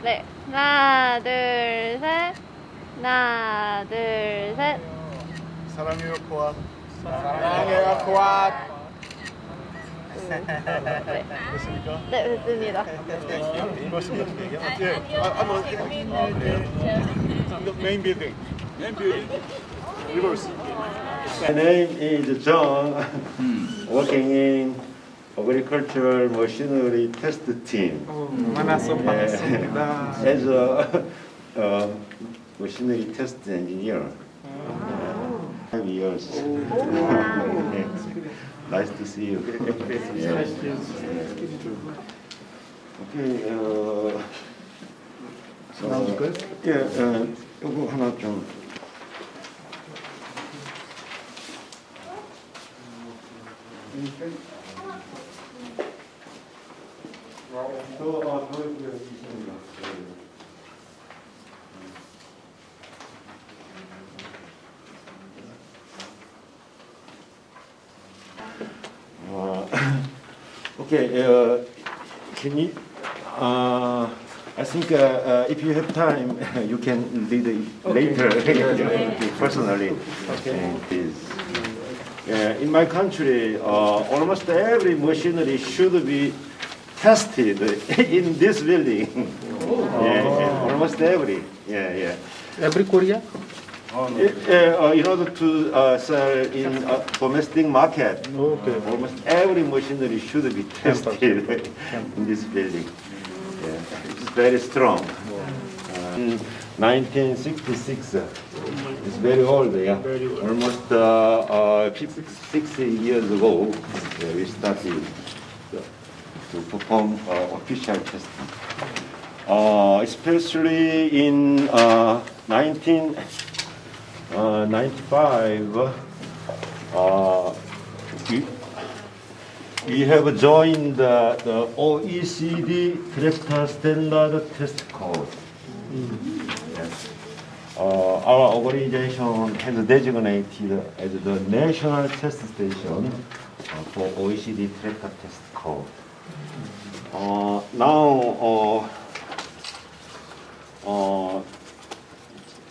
네. 하나, 둘, 셋. 하나, 둘, 셋. 사랑해요 코앗. 사랑해요 코앗. 네. 됐습니까? 네, 됐습니다. 고맙습니다. Main building. Main building. Reverse. My name is John, working in agricultural machinery test team. 만나서 반갑습니다. As a machinery test engineer. 5 years. Nice to see you. Yeah. Okay. Sounds good. Yeah. 이거 하나 좀. 더 있습니다. Okay, can you? I think if you have time, you can read it later personally. Okay. Please. In my country, almost every machinery should be tested in this building. Almost every. Every Korea? In order to sell in domestic market, Okay. almost every machinery should be tested in this building. It's very strong. In 1966, it's very old. Almost 60 years ago, we started to perform official testing. Especially in 1995, we have joined the OECD Tractor Standard Test Code. Yes. Our organization has designated as the national test station for OECD Tractor Test Code. Now,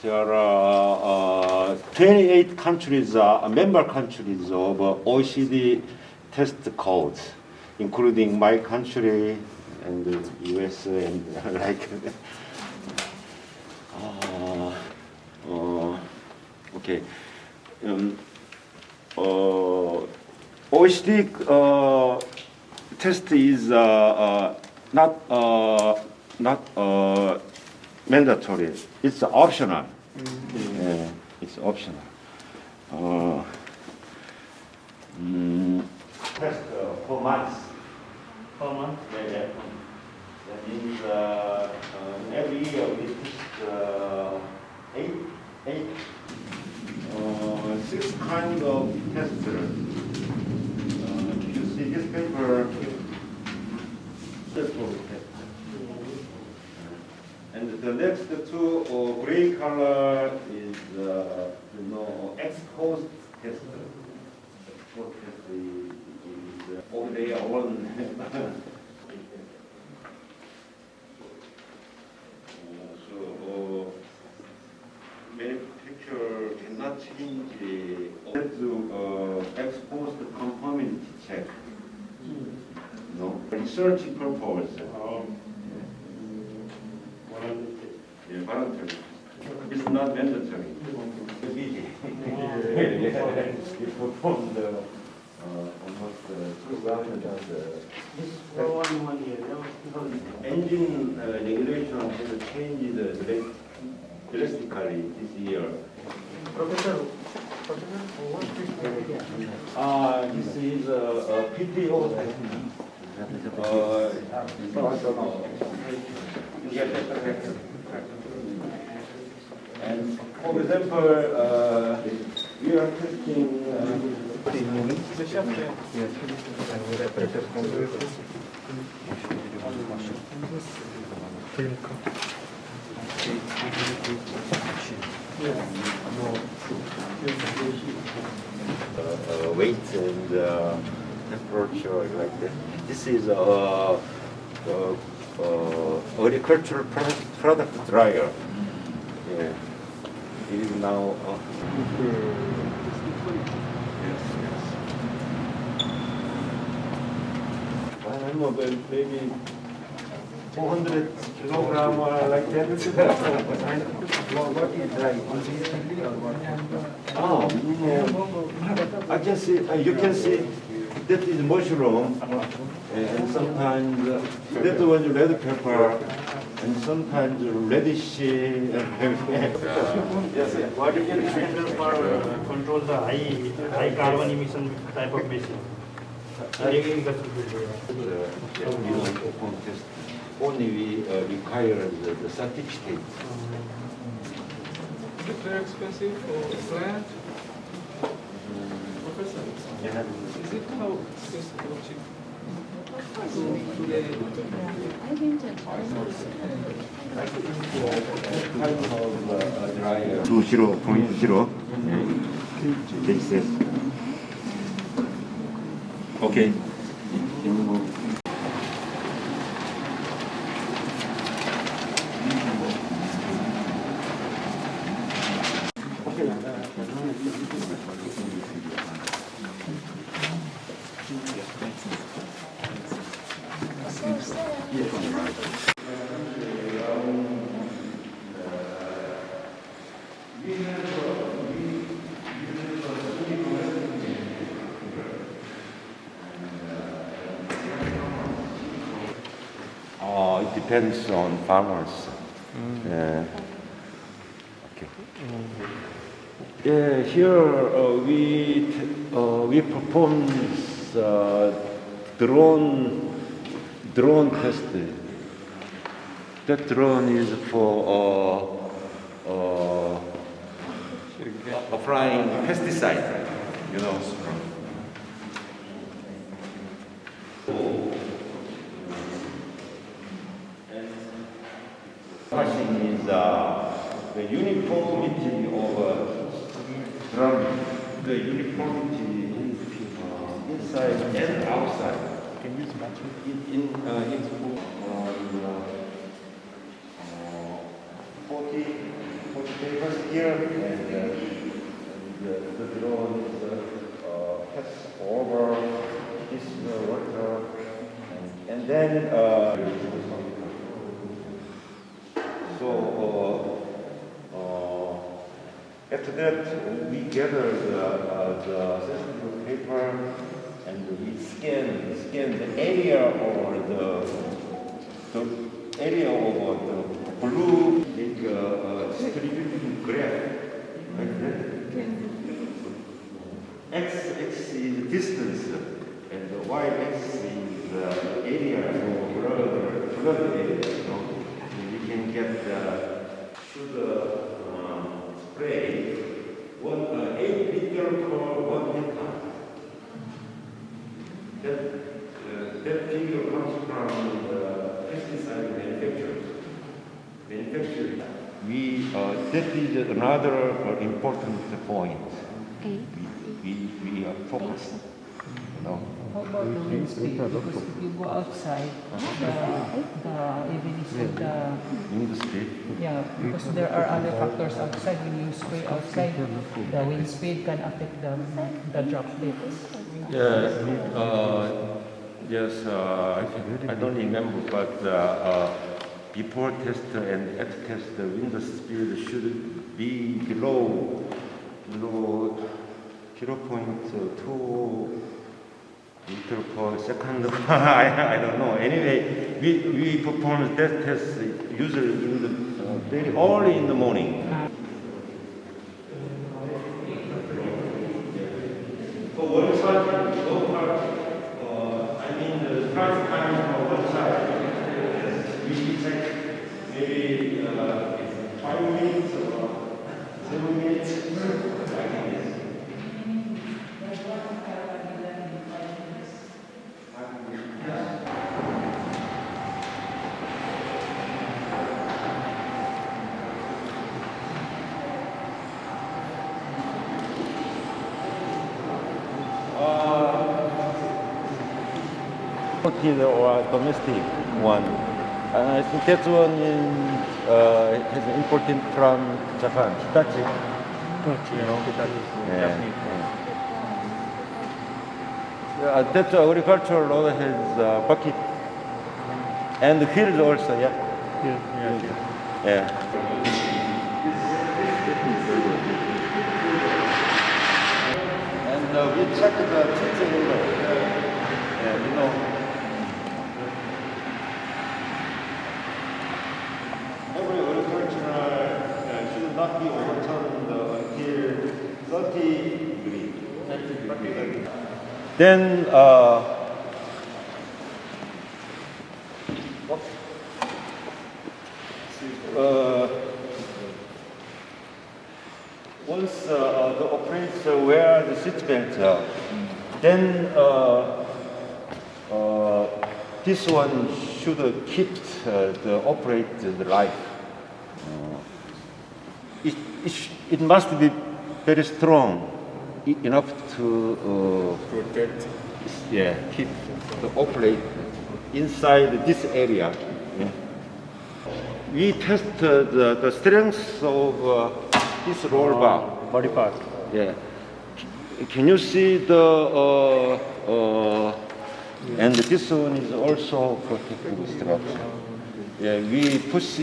there are 28 countries, member countries of OECD test codes, including my country and the US and like. Okay. OECD test is not mandatory. It's optional. It's optional. Test for months. Per month? Yeah. That means every year we test six kinds of tests. You see this paper. That's what we test. And the next two gray color is ex-post test. Post test is over there on. So manufacturer cannot change to ex-post conformity check. No research purpose. Yeah, voluntary. It's not mandatory. We performed almost 2,000. Engine regulation has changed drastically this year. Professor, This is PTO. And for example, we are testing. Weight and temperature like that. This is agricultural product dryer. Yeah. It is now. Yes, yes. I don't know, but maybe 400 kilogram or like that. What is dry? Oh, I can see. You can see that is mushroom, and sometimes that was red pepper, and sometimes reddish. Yes, yes. What is it? For control the high carbon emission type of machine. Only we require the certificate. Is it very expensive for plant? Professor, is it how expensive or cheap? Dryer 20.0. This is okay. It depends on farmers. Yeah. Okay. Yeah, here we perform drone test. That drone is for applying pesticide. You know. Question is the uniformity of drum, the uniformity inside and outside. Can you in 40 papers here, and the drone pass over this water, and then. So after that, we gather the sensitive paper and we scan the area or the area of the blue, make a distribution graph like that. X is distance and the Y axis is the area or flood area. Can get sugar spray 8 liter per 1 hectare. That figure comes from the pesticide manufacturer. That is another important point. Okay. We are focused. You know. How about the wind speed? Because if you go outside, even if the Industry. yeah, because there are other factors outside. When you spray outside, the wind speed can affect the droplets. Yes, I don't remember, but before test and after test, the wind speed should be below 0.2 meter per second. I don't know. Anyway, we perform that test usually in the very early in the morning. For one side, I mean the drive time for one side. We take maybe 5 minutes or 7 minutes. Or domestic one. I think that one has imported from Japan. Hitachi. That agricultural road has bucket and wheels also. Yeah. And we check the teaching window. Every agricultural should not be overturned until 30 degrees. Then once the operator wear the seat belt, then this one should keep the operator life. It must be very strong enough to Protect. keep the operator inside this area. We tested the strength of this roll bar. Body part. Yeah. Can you see the and this one is also protective structure. Yeah, we push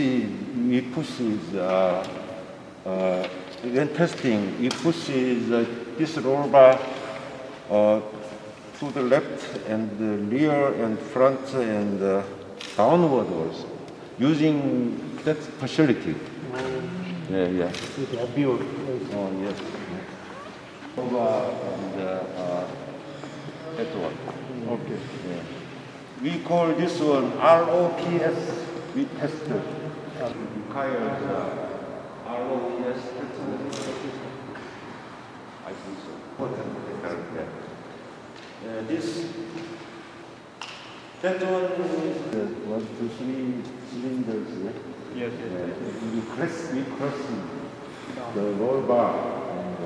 when testing, we push this roll bar to the left and the rear and front and downward also, using that facility. Yeah. Oh, yes. Over and that one. Okay. Yeah. We call this one ROPS. We tested. Requires ROPS testing. I think so. That one is 1, 2, 3 cylinders. Yes. We press the roll bar and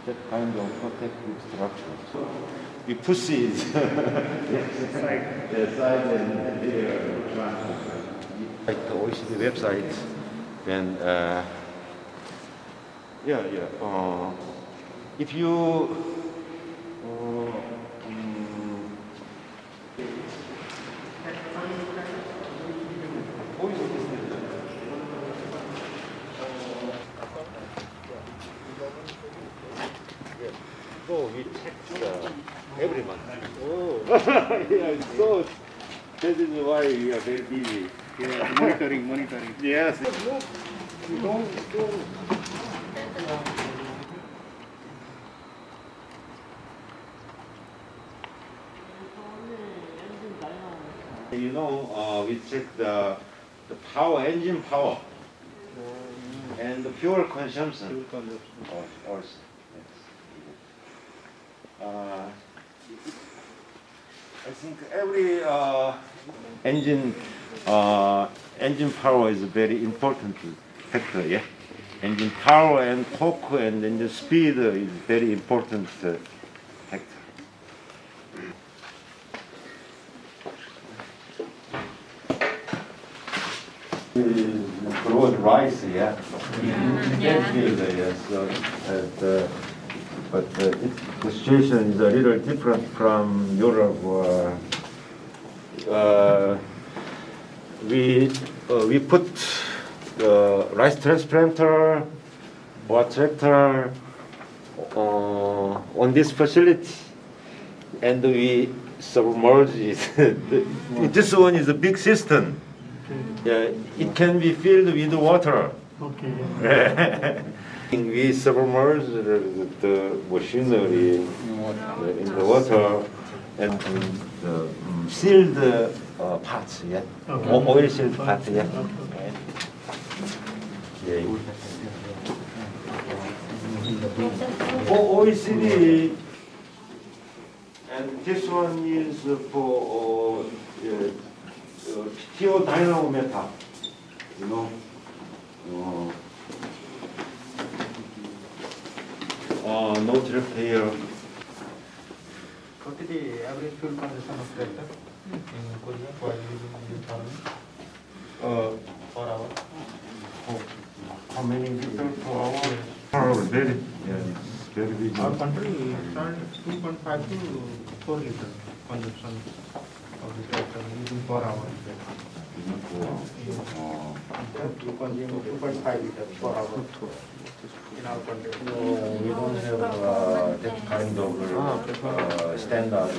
that kind of protective structure. So we push it the side and rear transfer. Like the OECD website, then if you so we check every month. Oh, yeah, so that is why we are very busy. Yeah, monitoring. Yes. We check the power, engine power, and the fuel consumption. Also. I think every engine power is a very important factor. Yeah, engine power and torque and engine speed is very important factor. Broad rice, yeah. But the situation is a little different from Europe. We put rice transplanter or tractor on this facility, and we submerge it. This one is a big system. Yeah, it can be filled with water. Okay. We submerge the machinery in the water and seal the parts, yeah? Okay. Oil sealed parts, yeah? Yeah. For OECD, and this one is for PTO dynamometer, you know. No trip here. What is the average fuel consumption of tractor? In Korea, why you use farming Uh, per hour? how many people per hour? Very, yeah, very big. Our country turns 2.5 to 4 liter consumption of the tractor using per hour. We consume 2.5 liters per hour in our country. No, we don't have that kind of standard.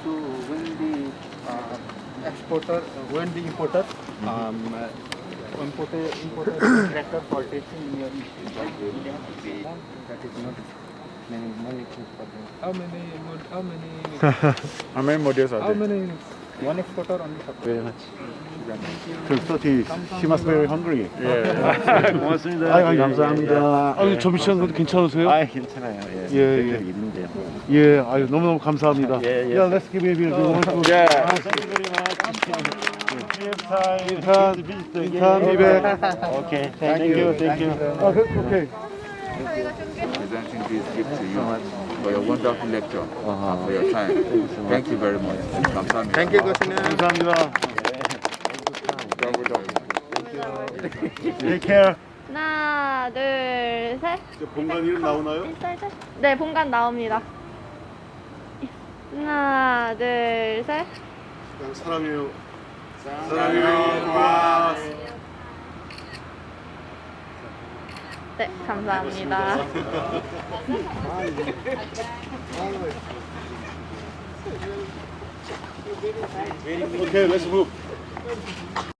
So when the exporter, when the importer, importer tractor for taking in your institute, that is not many things for them. How many How many models are how there? many One exporter only supplies. Very much. He must be very hungry. 고맙습니다. 아유, 감사합니다. 아유 점심시간 근데 괜찮으세요? 아, 괜찮아요. 예. 예, 예. 저희들 일인데요. 예, 아유 너무너무 감사합니다. 예, 예. Yeah, let's give you a beer. Yeah. Thank you very much. 인탄 미백. Okay. Thank you. Thank you. 오케이. Presenting this gift to you for your wonderful lecture, for your time. Thank you very much. 감사합니다. Thank you, Gosine. 감사합니다. Take care. 하나, 둘, 셋. 본관 이름 나오나요? 네, 본관 나옵니다. 하나, 둘, 셋. 사랑해요. 사랑해요. 고마워. 네, 감사합니다. Okay, let's move.